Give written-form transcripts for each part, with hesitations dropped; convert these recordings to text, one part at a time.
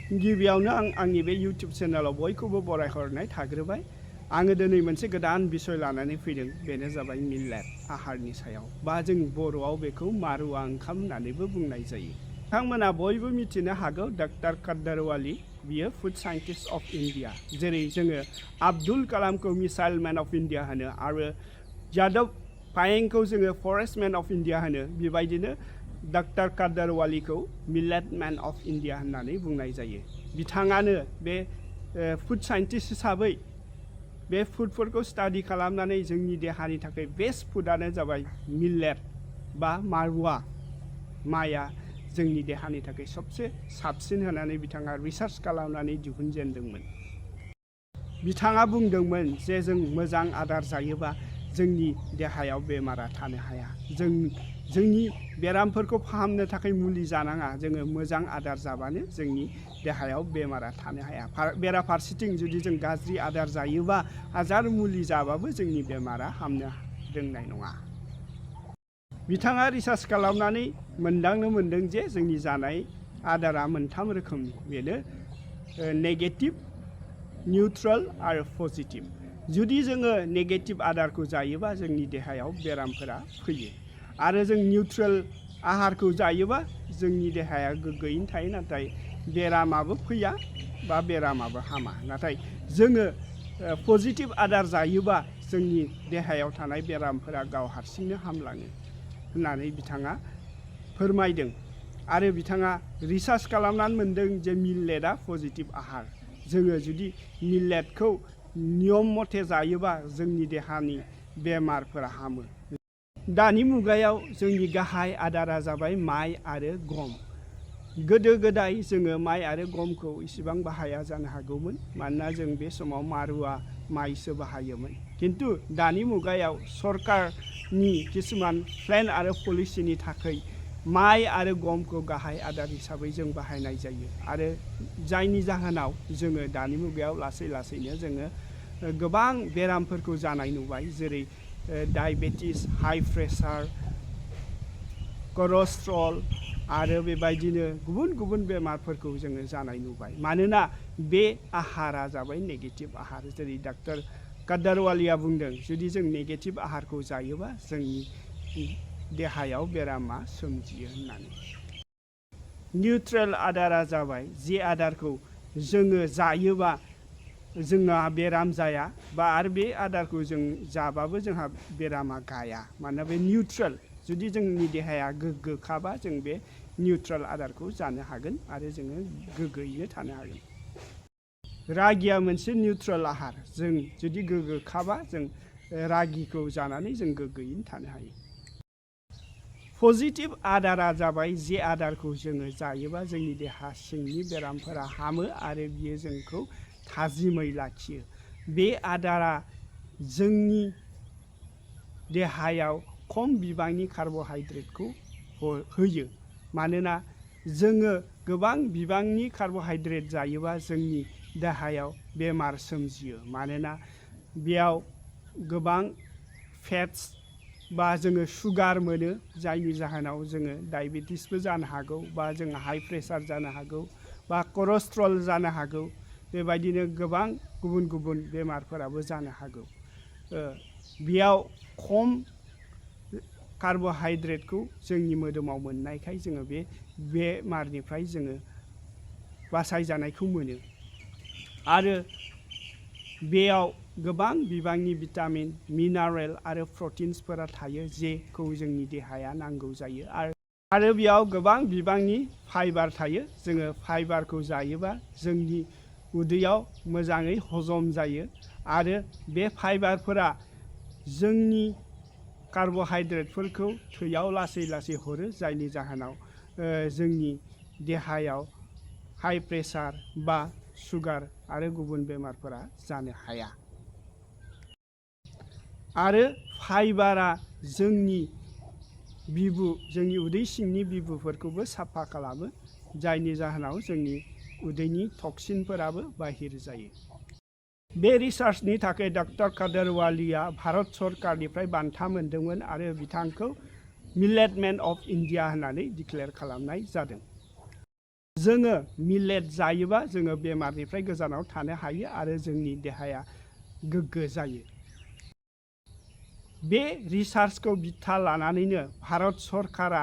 गिबियावनो आंनि बे YouTube चेनेलाव बयखौबो बरायहरनाय थाग्रोबाय। आङो दिनै मोनसे गोदान बिषय लानानै फैदों, बेनो जाबाय मिलेट आहारनि सायाव, बा जों बर'आव बेखौ मारुवा ओंखाम होननानैबो बुंनाय जायो। बिथांमोना बयबो मिथिनो हागौ डक्टर कादारवाली, बियो फुड साइन्टिस्ट अफ इन्डिया। जेरै जोङो आब्दुल कालामखौ मिसाइल मैन अफ इन्डिया होनो आरो यादव पायेंखौ जोङो फरेस्ट मैन अफ इन्डिया होनो, बेबायदिनो डक्टर कादारवालीखौ मिलेट मैन अफ इन्डिया होननानै बुंनाय जायो। बिथाङानो बे फुड साइन्टिस्ट हिसाबै बे फुडफोरखौ स्टाडि खालामनानै जोंनि देहानि थाखाय बेस्ट फुडानो जाबाय मिलेट बा मारुवा माइआ जोंनि देहानि थाखाय सबसे साबसिन होननानै बिथाङा रिसार्च खालामनानै दिहुनजेनदोंमोन। बिथाङा बुंदोंमोन जे जों मोजां आदार जायोबा जोंनि देहायाव बेमारा थानो हाया। जोंनि बेरामफोरखौ फाहामनो थाखाय मुलि जानाङा, जोङो मोजां आदार जाबानो जोंनि देहायाव बेमारा थानो हाया। बेराफारसेथिं जुदि जों गाज्रि आदार जायोबा हाजार मुलि जाबाबो जोंनि बेमारा हामनो रोंनाय नङा। बिथाङा रिसार्च खालामनानै मोनदांनो मोनदों जे जोंनि जानाय आदारा मोनथाम रोखोमनि, बेनो नेगेटिभ, निउट्रेल आरो पजिटिभ। जुदि जोङो नेगेटिभ आदारखौ जायोबा जोंनि देहायाव बेरामफोरा फैयो, आरो जों निउट्रेल आहारखौ जायोबा जोंनि देहाया गोग्गोयैनो थायो, नाथाय बेरामाबो फैया बा बेरामाबो हामा। नाथाय जोङो पजिटिभ आदार जायोबा जोंनि देहायाव थानाय बेरामफोरा गाव हारसिंनो हामलाङो होननानै बिथाङा फोरमायदों। आरो बिथाङा रिसार्च खालामनानै मोनदों जे मिलेटआ पजिटिभ आहार। जोङो जुदि मिलेटखौ नियम मथे जायोबा जोंनि देहानि बेमारफोरा हामो। दानि मुगायाव जोंनि गाहाय आदारा जाबाय माइ आरो गम। गोदो गोदाय जोङो माइ आरो गमखौ इसिबां बाहाया जानो हागौमोन, मानोना जों बे समाव मारुवा माइसो बाहायोमोन। खिन्थु दानि मुगायाव सरकारनि किसुमान प्लेन आरो पलिसिनि थाखाय माइ आरो गमखौ गाहाय आदार हिसाबै जों बाहायनाय जायो, आरो जायनि जाहोनाव जोङो दानि मुगायाव लासै लासैनो जोङो गोबां बेरामफोरखौ जानाय नुबाय, जेरै डायबेटिस, हाइ प्रेसार, कलेस्ट्रल आरो बेबायदिनो गुबुन गुबुन बेमारफोरखौ जोङो जानाय नुबाय। मानोना बे आहारा जाबाय नेगेटिभ आहार। जेरै डक्टर कादारवालीया बुंदों, जुदि जों नेगेटिभ आहारखौ जायोबा जोंनि देहायाव बेरामा सोमजियो होननानै। निउट्रेल आदारा जाबाय जे आदारखौ जोङो जायोबा जोंहा बेराम जाया, बा आरो बे आदारखौ जों जाबाबो जोंहा बेरामा गाया। मानोना बे निउट्रेल, जुदि जोंनि देहाया गोग्गोखाबा जों बे निउट्रेल आदारखौ जानो हागोन आरो जोङो गोग्गोयैनो थानो हागोन। रागिया मोनसे निउट्रेल आहार। जों जुदि गोग्गोखाबा जों रागिखौ जानानै जों गोग्गोयैनो थानो हायो। पजिटिभ आदारा जाबाय जे आदारखौ जोङो जायोबा जोंनि देहा सिंनि बेरामफोरा हामो आरो बियो जोंखौ थाजिमै लाखियो। बे आदारा जोंनि देहायाव खम बिबांनि कार्बहाइड्रेटखौ होयो। मानोना जोङो गोबां बिबांनि कार्बहाइड्रेट जायोबा जोंनि देहायाव बेमार सोमजियो, मानोना बेयाव गोबां फेट्स बा जोङो सुगार मोनो, जायनि जाहोनाव जोङो डायबेटिसबो जानो हागौ, बा जोङो हाइ प्रेसार जानो हागौ, बा कलेस्ट्रल जानो हागौ। बेबायदिनो गोबां गुबुन गुबुन बेमारफोराबो जानो हागौ। बेयाव खम कार्बहाइड्रेटखौ जोंनि मोदोमाव मोननायखाय जोङो बे बेमारनिफ्राय जोङो बासायजानायखौ मोनो। आरो बेयाव गोबां बिबांनि भिटामिन, मिनारेल आरो प्रटिन्सफोरा थायो, जेखौ जोंनि देहाया नांगौ जायो। आरो बेयाव गोबां बिबांनि फाइबार थायो। जोङो फाइबारखौ जायोबा जोंनि उदैयाव मोजाङै हजम जायो, आरो बे फाइबारफोरा जोंनि कार्बहाइड्रेटफोरखौ थैयाव लासै लासै हरो, जायनि जाहोनाव जोंनि देहायाव हाइ प्रेसार बा सुगार आरो गुबुन बेमारफोरा जानो हाया। आरो फाइबारा जोंनि जोंनि उदै सिंनि बिबुफोरखौबो साफा खालामो, जायनि जाहोनाव जोंनि उदैनि टक्सिनफोराबो बाहिर जायो। बे रिसार्चनि थाखाय डक्टर कादारवालीया भारत सरकारनिफ्राय बान्था मोनदोंमोन आरो बिथांखौ मिलेट मैन अफ इन्डिया होननानै डिक्लेयार खालामनाय जादों। जोङो मिलेट जायोबा जोङो बेमारनिफ्राय गोजानाव थानो हायो आरो जोंनि देहाया गोग्गो जायो। बे रिसार्चखौ बिथा लानानैनो भारत सरकारा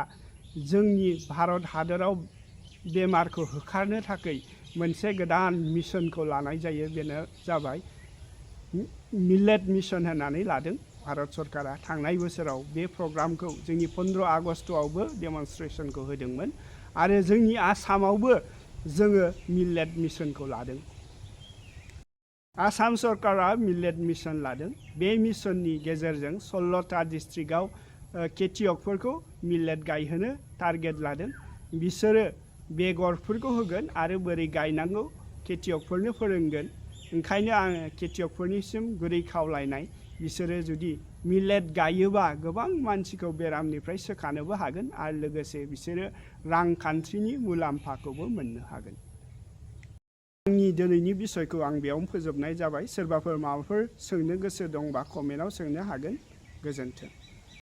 जोंनि भारत हादराव बेमारखौ होखारनो थाखाय मोनसे गोदान मिशनखौ लानाय जायो। बेनो जाबाय मिलेट मिशन होननानै लादों भारत सरकारा। थांनाय बोसोराव बे प्रग्रामखौ जोंनि 15 आगस्टआवबो डेमनस्ट्रेसनखौ होदोंमोन आरो जोंनि आसामावबो जोङो मिलेट मिशनखौ लादों। आसाम सरकारा मिलेट मिशन लादों। बे मिशननि गेजेरजों 16टा डिस्ट्रिक्टआव खेथियकफोरखौ मिलेट गायहोनो टारगेट लादों। बिसोरो बेगरफोरखौ होगोन आरो बोरै गायनांगौ खेथियकफोरनो फोरोंगोन। ओंखायनो आङो खेथियकफोरनिसिम गुरै खावलायनाय, बिसोरो जुदि मिलेट गायोबा गोबां मानसिखौ बेरामनिफ्राय सोखानोबो हागोन आरो लोगोसे बिसोरो रांखान्थिनि मुलाम्फाखौबो मोननो हागोन। आंनि दिनैनि बिसयखौ आं बेयावनो फोजोबनाय जाबाय। सोरबाफोर माबाफोर सोंनो गोसो दंबा कमेन्टआव सोंनो हागोन। गोजोन्थों।